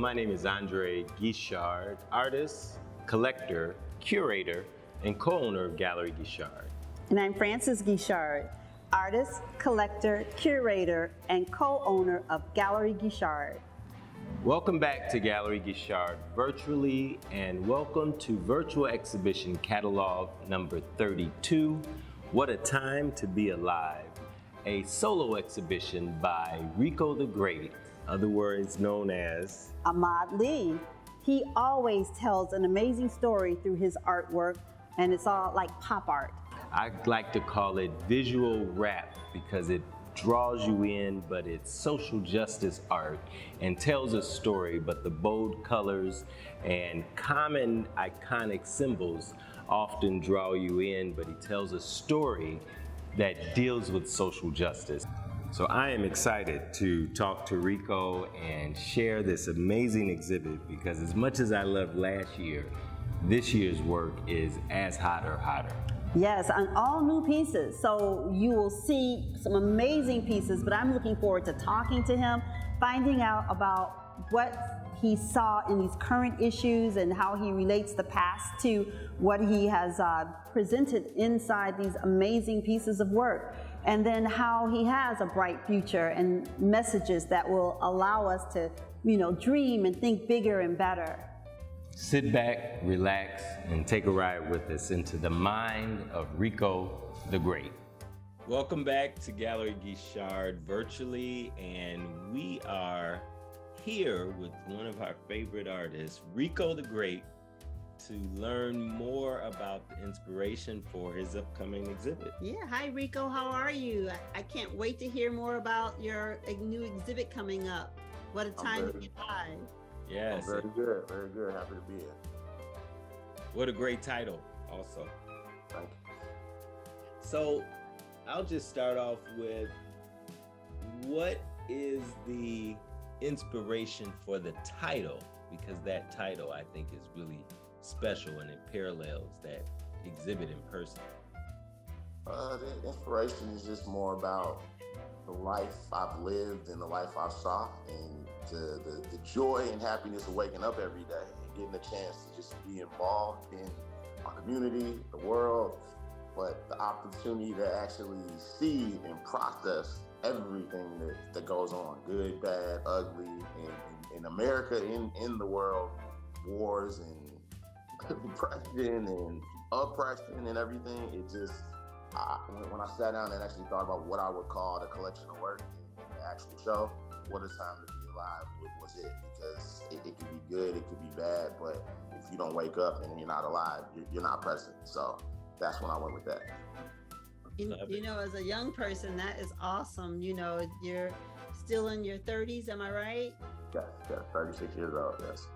my name is Andre Guichard, artist, collector, curator, and co-owner of Gallery Guichard. And I'm Frances Guichard, artist, collector, curator, and co-owner of Gallery Guichard. Welcome back to Gallery Guichard virtually, and welcome to virtual exhibition catalog number 32, What a Time to Be Alive, a solo exhibition by Rico the Great, otherwise known as Ahmad Lee. He always tells an amazing story through his artwork, and it's all like pop art. I like to call it visual rap because it draws you in, but it's social justice art and tells a story, but the bold colors and common iconic symbols often draw you in, but he tells a story that deals with social justice. So I am excited to talk to Rico and share this amazing exhibit because as much as I loved last year, this year's work is as hot or hotter. Yes, on all new pieces. So you will see some amazing pieces, but I'm looking forward to talking to him, finding out about what he saw in these current issues and how he relates the past to what he has presented inside these amazing pieces of work. And then how he has a bright future and messages that will allow us to, dream and think bigger and better. Sit back, relax, and take a ride with us into the mind of Rico the Great. Welcome back to Gallery Guichard virtually, and we are here with one of our favorite artists, Rico the Great, to learn more about the inspiration for his upcoming exhibit. Yeah, hi Rico, how are you? I can't wait to hear more about your new exhibit coming up. What a time to be alive. Yes. Very good, very good. Happy to be here. What a great title also. Thank you. So I'll just start off with, what is the inspiration for the title? Because that title I think is really special and it parallels that exhibit in person. The inspiration is just more about the life I've lived and the life I've sought, and the joy and happiness of waking up every day and getting a chance to just be involved in our community, the world, but the opportunity to actually see and process everything that goes on, good, bad, ugly, in America, in the world, wars and depression and oppression and everything. It just, when I sat down and actually thought about what I would call the collection of work in the actual show, What a Time to Be Alive was it, because it could be good, it could be bad, but if you don't wake up and you're not alive, you're not present. So that's when I went with that. As a young person, that is awesome. You're still in your 30s, am I right? Yes, 36 years old, yes.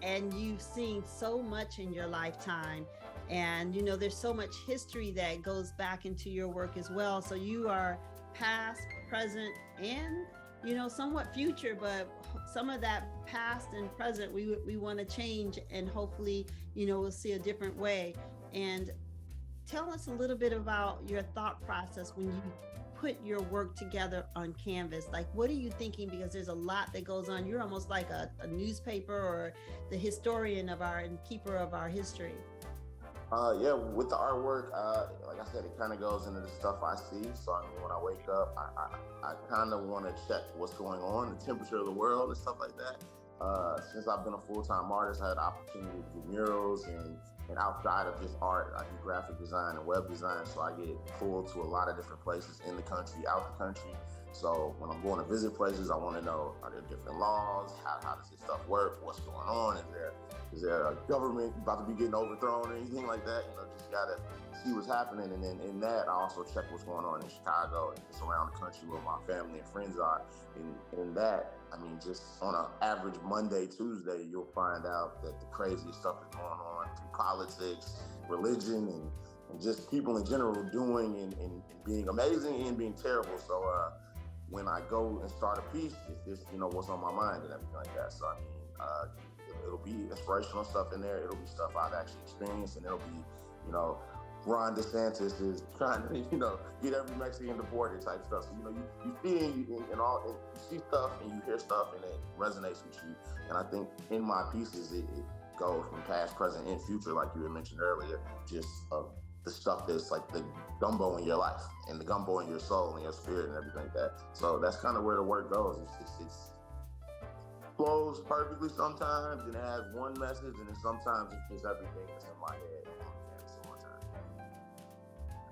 And you've seen so much in your lifetime. And, there's so much history that goes back into your work as well. So you are past, present, and, somewhat future, but some of that past and present, we want to change, and hopefully, we'll see a different way. And tell us a little bit about your thought process when you put your work together on canvas. Like, what are you thinking? Because there's a lot that goes on. You're almost like a newspaper or the historian and keeper of our history. Yeah, with the artwork, like I said, it kind of goes into the stuff I see. So when I wake up, I kind of want to check what's going on, the temperature of the world and stuff like that. Since I've been a full-time artist, I had the opportunity to do murals and outside of just art, I do graphic design and web design. So I get pulled to a lot of different places in the country, out the country. So when I'm going to visit places, I want to know, are there different laws? How does this stuff work? What's going on? Is there a government about to be getting overthrown or anything like that? Just gotta see what's happening. And then in that, I also check what's going on in Chicago and just around the country where my family and friends are. And in that, just on an average Monday, Tuesday, you'll find out that the craziest stuff is going on through politics, religion, and just people in general doing and being amazing and being terrible. So when I go and start a piece, it's just, what's on my mind and everything like that. So it'll be inspirational stuff in there. It'll be stuff I've actually experienced, and it'll be, Ron DeSantis is trying to, get every Mexican deported type stuff. So, you see and you see stuff and you hear stuff and it resonates with you. And I think in my pieces, it goes from past, present, and future, like you had mentioned earlier, just the stuff that's like the gumbo in your life and the gumbo in your soul and your spirit and everything like that. So that's kind of where the work goes. It's flows perfectly sometimes and it has one message, and then sometimes it's just everything that's in my head on the canvas at one time.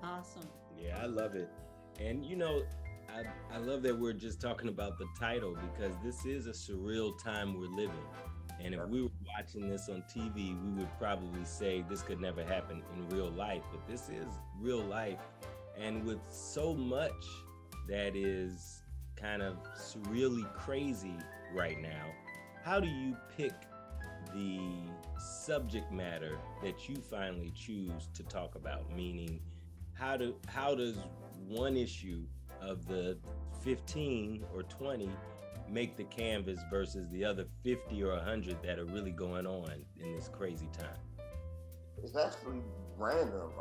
Awesome. Yeah, I love it. And I love that we're just talking about the title, because this is a surreal time we're living. And if we were watching this on TV, we would probably say this could never happen in real life. But this is real life. And with so much that is kind of surreally crazy right now, how do you pick the subject matter that you finally choose to talk about? Meaning, how does one issue of the 15 or 20 make the canvas versus the other 50 or 100 that are really going on in this crazy time? It's actually random.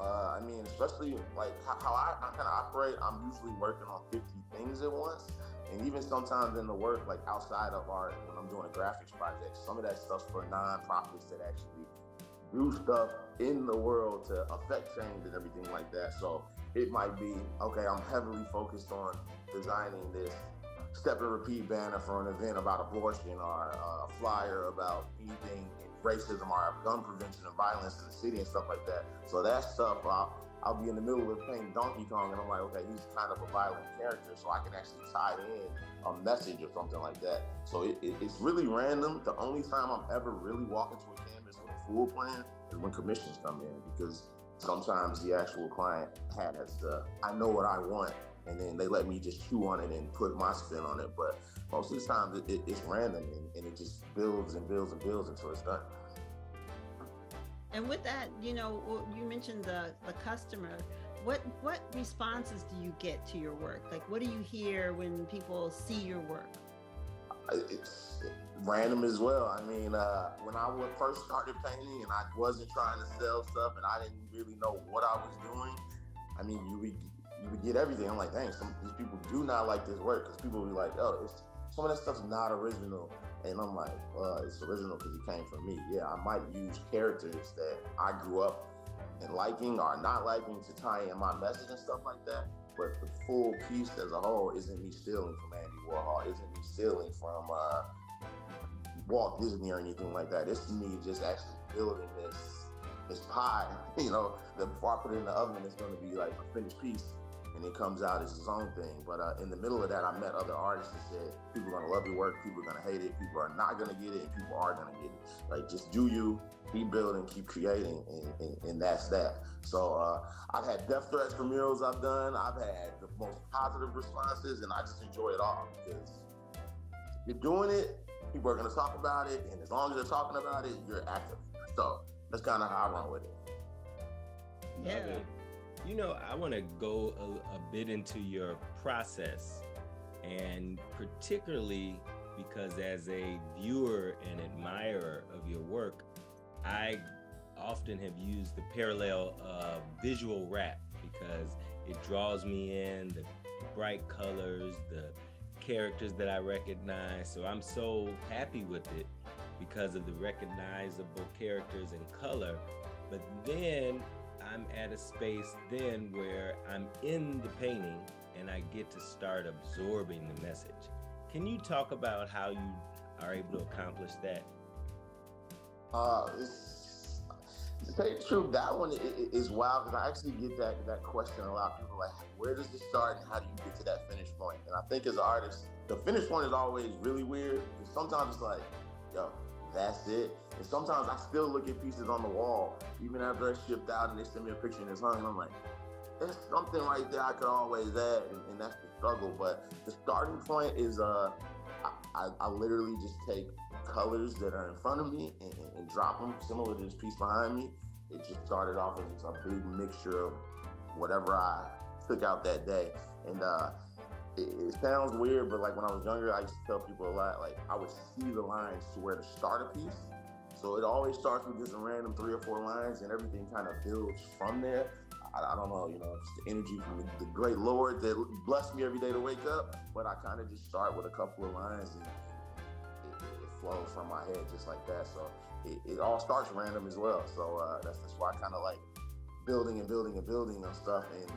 Especially like how I kind of operate, I'm usually working on 50 things at once. And even sometimes in the work, like outside of art, when I'm doing a graphics project, some of that stuff's for nonprofits that actually do stuff in the world to affect change and everything like that. So it might be, okay, I'm heavily focused on designing this step and repeat banner for an event about abortion, or a flyer about anything in racism or gun prevention and violence in the city and stuff like that. So that stuff, I'll be in the middle of painting Donkey Kong and I'm like, okay, he's kind of a violent character, so I can actually tie in a message or something like that. So it's really random. The only time I'm ever really walking to a canvas with a full plan is when commissions come in, because sometimes the actual client has I know what I want, and then they let me just chew on it and put my spin on it. But most of the time it's random, and it just builds and builds and builds until it's done. And with that, you mentioned the customer. What responses do you get to your work? Like, what do you hear when people see your work? It's random as well. When I first started painting and I wasn't trying to sell stuff and I didn't really know what I was doing, you would get everything. I'm like, dang, these people do not like this work, because people will be like, oh, some of that stuff's not original. And I'm like, it's original because it came from me. Yeah, I might use characters that I grew up in liking or not liking to tie in my message and stuff like that. But the full piece as a whole isn't me stealing from Andy Warhol, isn't me stealing from Walt Disney or anything like that. It's me just actually building this pie, that before I put it in the oven, it's going to be like a finished piece. And it comes out as its own thing. But in the middle of that, I met other artists that said, people are gonna love your work, people are gonna hate it, people are not gonna get it, and people are gonna get it. Like, just do you, keep building, keep creating, and that's that. So I've had death threats for murals I've done. I've had the most positive responses, and I just enjoy it all, because you're doing it, people are gonna talk about it, and as long as they're talking about it, you're active. So that's kind of how I run with it. Yeah. Love it. I want to go a bit into your process, and particularly because as a viewer and admirer of your work, I often have used the parallel of visual rap, because it draws me in, the bright colors, the characters that I recognize. So I'm so happy with it because of the recognizable characters and color. But then I'm at a space then where I'm in the painting and I get to start absorbing the message. Can you talk about how you are able to accomplish that? To tell you the truth, that one is wild, because I actually get that question a lot. People are like, where does it start and how do you get to that finish point? And I think as an artist, the finish point is always really weird, because sometimes it's like, yo, that's it. And sometimes I still look at pieces on the wall, even after they're shipped out and they send me a picture and it's hung, and I'm like, there's something right there I could always add, and that's the struggle. But the starting point is, I literally just take colors that are in front of me and drop them, similar to this piece behind me. It just started off as a big mixture of whatever I took out that day. And it sounds weird, but like when I was younger, I used to tell people a lot, like I would see the lines to where to start a piece. So it always starts with just a random 3 or 4 lines, and everything kind of builds from there. I don't know, just the energy from the great Lord that blessed me every day to wake up. But I kind of just start with a couple of lines and it flows from my head just like that. So it all starts random as well. So that's why I kind of like building on stuff and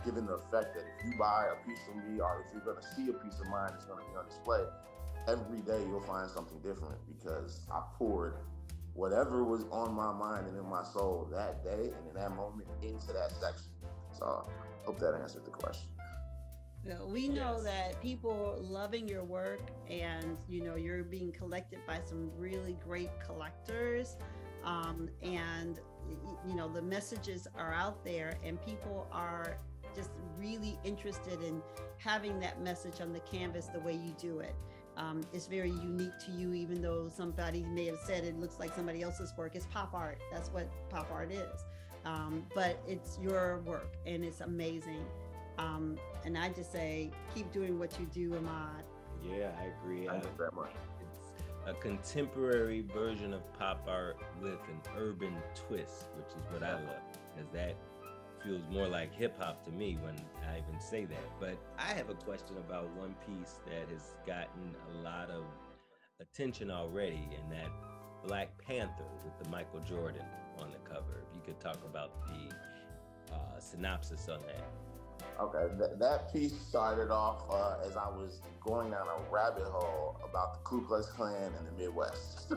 giving the effect that if you buy a piece from me or if you're going to see a piece of mine that's going to be on display, every day you'll find something different because I poured whatever was on my mind and in my soul that day and in that moment into that section. So I hope that answered the question. We know that people loving your work, and you're being collected by some really great collectors, and the messages are out there, and people are just really interested in having that message on the canvas the way you do it. It's very unique to you, even though somebody may have said it looks like somebody else's work. It's pop art. That's what pop art is. But it's your work, and it's amazing. And I just say, keep doing what you do, Ahmad. Yeah, I agree. Thank you very much. It's a contemporary version of pop art with an urban twist, which is what I love, because that feels more like hip hop to me when I even say that. But I have a question about one piece that has gotten a lot of attention already, and that Black Panther with the Michael Jordan on the cover. If you could talk about the synopsis on that. Okay, that piece started off as I was going down a rabbit hole about the Ku Klux Klan in the Midwest.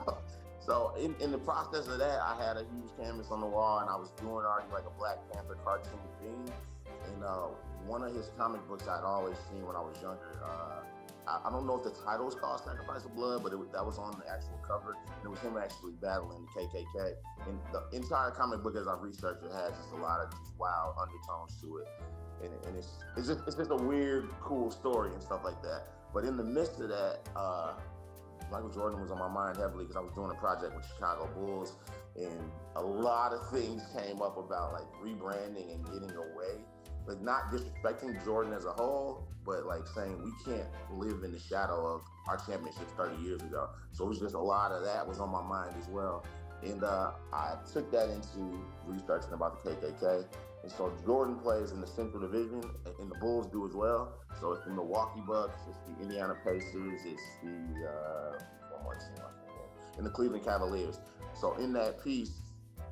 So in the process of that, I had a huge canvas on the wall, and I was doing already like a Black Panther cartoon theme. And one of his comic books I'd always seen when I was younger. I don't know if the title was called Sacrifice of Blood, but that was on the actual cover. And it was him actually battling the KKK. And the entire comic book, as I've researched, it has just a lot of just wild undertones to it. And it's just a weird, cool story and stuff like that. But in the midst of that, Michael Jordan was on my mind heavily because I was doing a project with Chicago Bulls, and a lot of things came up about like rebranding and getting away, like not disrespecting Jordan as a whole, but like saying we can't live in the shadow of our championships 30 years ago. So it was just a lot of that was on my mind as well. And I took that into researching about the KKK. And so Jordan plays in the Central Division, and the Bulls do as well. So it's the Milwaukee Bucks, it's the Indiana Pacers, it's the one more team, and the Cleveland Cavaliers. So in that piece,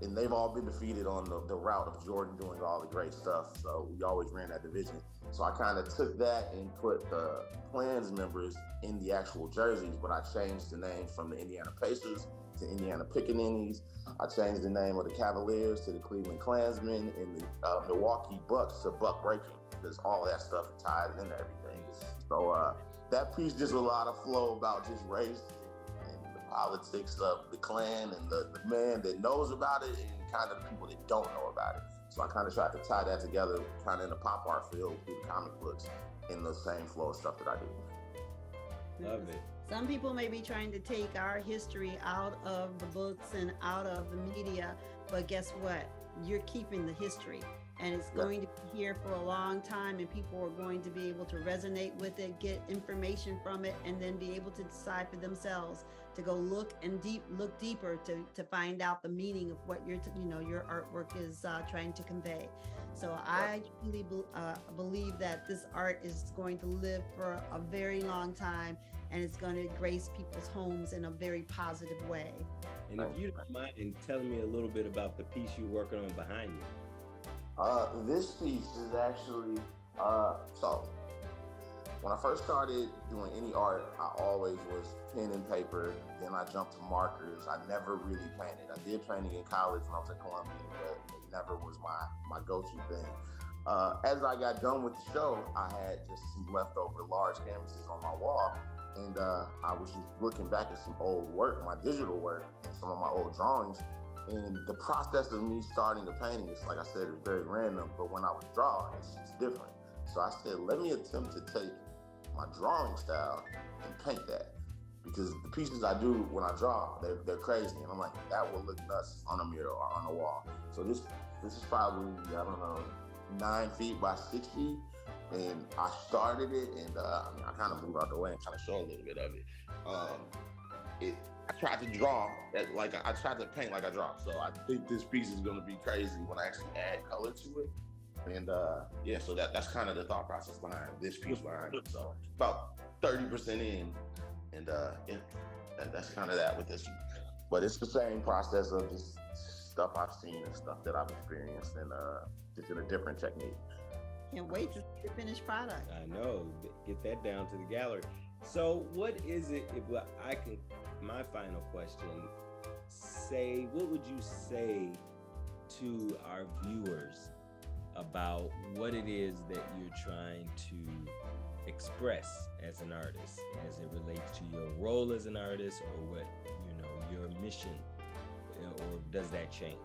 and they've all been defeated on the route of Jordan doing all the great stuff. So we always ran that division. So I kind of took that and put the Klans members in the actual jerseys, but I changed the name from the Indiana Pacers to Indiana Pickaninnies. I changed the name of the Cavaliers to the Cleveland Klansmen, and the Milwaukee Bucks to Buck Breaking, because all that stuff ties into everything. So that piece just a lot of flow about just race and the politics of the Klan and the man that knows about it and kind of the people that don't know about it. So I kind of tried to tie that together kind of in the pop art field through the comic books in the same flow of stuff that I do. Love it. Some people may be trying to take our history out of the books and out of the media, but guess what? You're keeping the history, and it's going to be here for a long time, and people are going to be able to resonate with it, get information from it, and then be able to decide for themselves to go look deeper to find out the meaning of what your artwork is trying to convey. So I truly believe that this art is going to live for a very long time, and it's going to grace people's homes in a very positive way. And if you don't mind telling me a little bit about the piece you're working on behind you. This piece is actually, so when I first started doing any art, I always was pen and paper, then I jumped to markers. I never really painted. I did painting in college when I was at Columbia, but it never was my go-to thing. As I got done with the show, I had just some leftover large canvases on my wall, and I was just looking back at some old work, my digital work, and some of my old drawings. And the process of me starting the painting is, like I said, it's very random, but when I would draw, it's different. So I said, let me attempt to take my drawing style and paint that. Because the pieces I do when I draw, they're crazy. And I'm like, that will look nuts on a mural or on a wall. So this is probably, I don't know, 9 feet by 6 feet. And I started it, and I kind of moved out the way and kind of show a little bit of it. I tried to draw, I tried to paint like I draw. So I think this piece is going to be crazy when I actually add color to it. And yeah, so that's kind of the thought process behind this piece behind it. So about 30% in, and yeah, that's kind of that with this one. But it's the same process of just stuff I've seen and stuff that I've experienced, and just in a different technique. Can't wait to see the finished product. I know. Get that down to the gallery. So, what is it? If I can, my final question. What would you say to our viewers about what it is that you're trying to express as an artist, as it relates to your role as an artist, or what your mission, or does that change?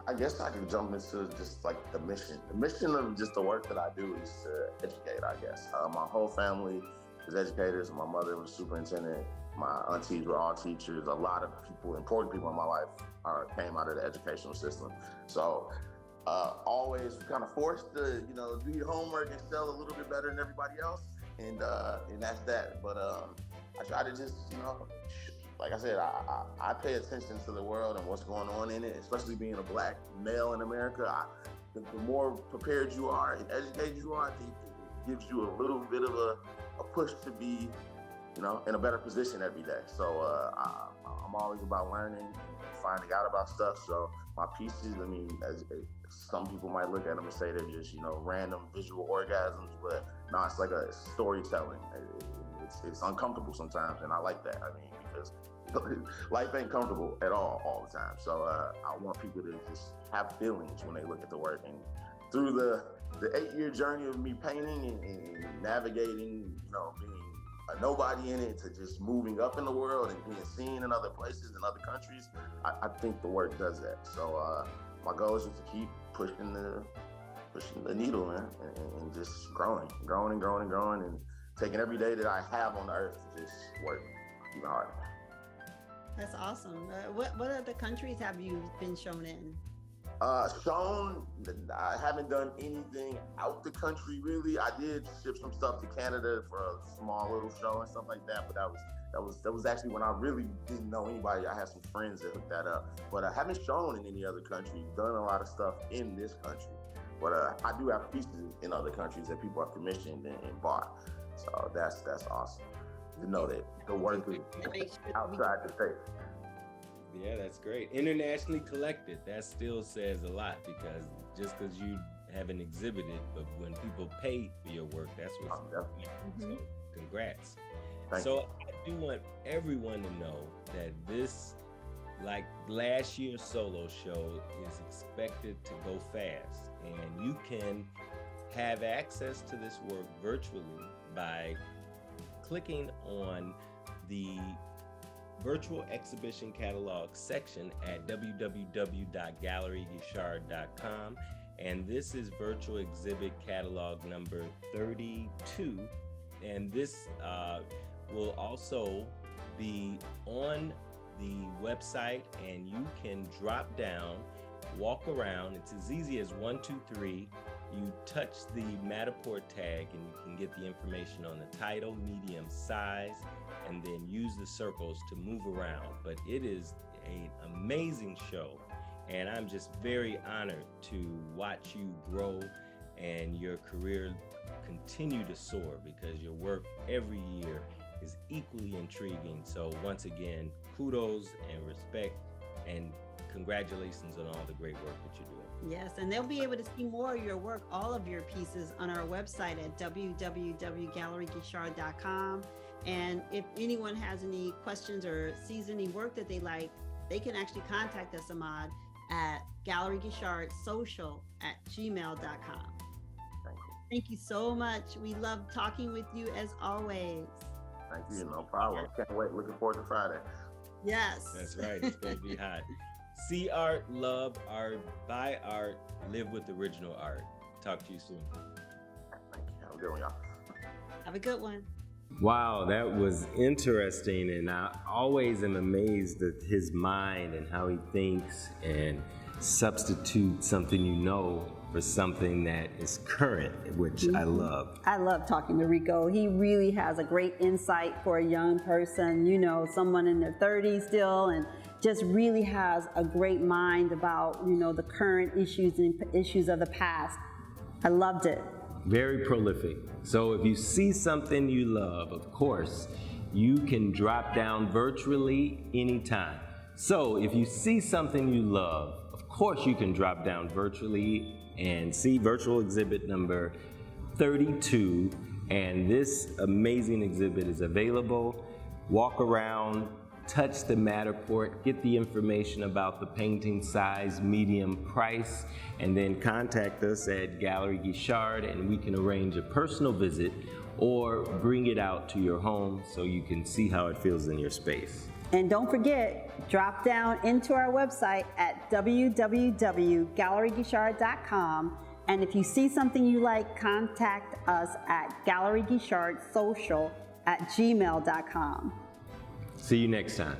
I guess I can jump into just like the mission. The mission of just the work that I do is to educate, I guess. My whole family is educators. My mother was superintendent. My aunties were all teachers. A lot of people, important people in my life, came out of the educational system. So always kind of forced to, do your homework and sell a little bit better than everybody else. And that's that. But I try to just, like I said, I pay attention to the world and what's going on in it, especially being a Black male in America. The more prepared you are and educated you are, I think it gives you a little bit of a push to be, in a better position every day. So I'm always about learning and finding out about stuff. So my pieces, as some people might look at them and say they're just, random visual orgasms, but no, it's like a storytelling. It's uncomfortable sometimes, and I like that. Because life ain't comfortable at all the time. So I want people to just have feelings when they look at the work. And through the 8-year journey of me painting and navigating, being a nobody in it, to just moving up in the world and being seen in other places and other countries, I think the work does that. So my goal is just to keep pushing the needle, man, and just growing, and taking every day that I have on the earth to just work even harder. That's awesome. What other countries have you been shown in? I haven't done anything out the country really. I did ship some stuff to Canada for a small little show and stuff like that, but that was actually when I really didn't know anybody. I had some friends that hooked that up, but I haven't shown in any other country. Done a lot of stuff in this country, but I do have pieces in other countries that people have commissioned and bought. So that's awesome to know that the work is outside the state. Yeah, that's great. Internationally collected, that still says a lot, because just because you haven't exhibited, but when people pay for your work, that's what's important. So congrats. Thank you. I do want everyone to know that this, like last year's solo show, is expected to go fast, and you can have access to this work virtually by clicking on the virtual exhibition catalog section at www.galleryguichard.com, and this is virtual exhibit catalog number 32, and this will also be on the website, and you can drop down, walk around. It's as easy as 1, 2, 3. You touch the Matterport tag and you can get the information on the title, medium, size, and then use the circles to move around. But it is an amazing show, and I'm just very honored to watch you grow and your career continue to soar, because your work every year is equally intriguing. So once again, kudos and respect, and congratulations on all the great work that you're doing. Yes, and they'll be able to see more of your work, all of your pieces, on our website at www.galleryguichard.com. And if anyone has any questions or sees any work that they like, they can actually contact us, Ahmad, at galleryguichardsocial@gmail.com. Thank you so much. We love talking with you as always. Thank you, no problem. Can't wait. Looking forward to Friday. Yes. That's right. It's going to be hot. See art, love art, buy art, live with original art. Talk to you soon. Thank you. Have a good one, y'all. Have a good one. Wow, that was interesting, and I always am amazed at his mind and how he thinks and substitute something for something that is current, which I love. I love talking to Rico. He really has a great insight for a young person, someone in their 30s still, and just really has a great mind about, the current issues and issues of the past. I loved it. Very prolific. So if you see something you love, of course, you can drop down virtually anytime. So if you see something you love, of course you can drop down virtually and see virtual exhibit number 32. And this amazing exhibit is available. Walk around, touch the Matterport, get the information about the painting size, medium, price, and then contact us at Gallery Guichard and we can arrange a personal visit or bring it out to your home so you can see how it feels in your space. And don't forget, drop down into our website at www.galleryguichard.com. And if you see something you like, contact us at galleryguichardsocial@gmail.com. See you next time.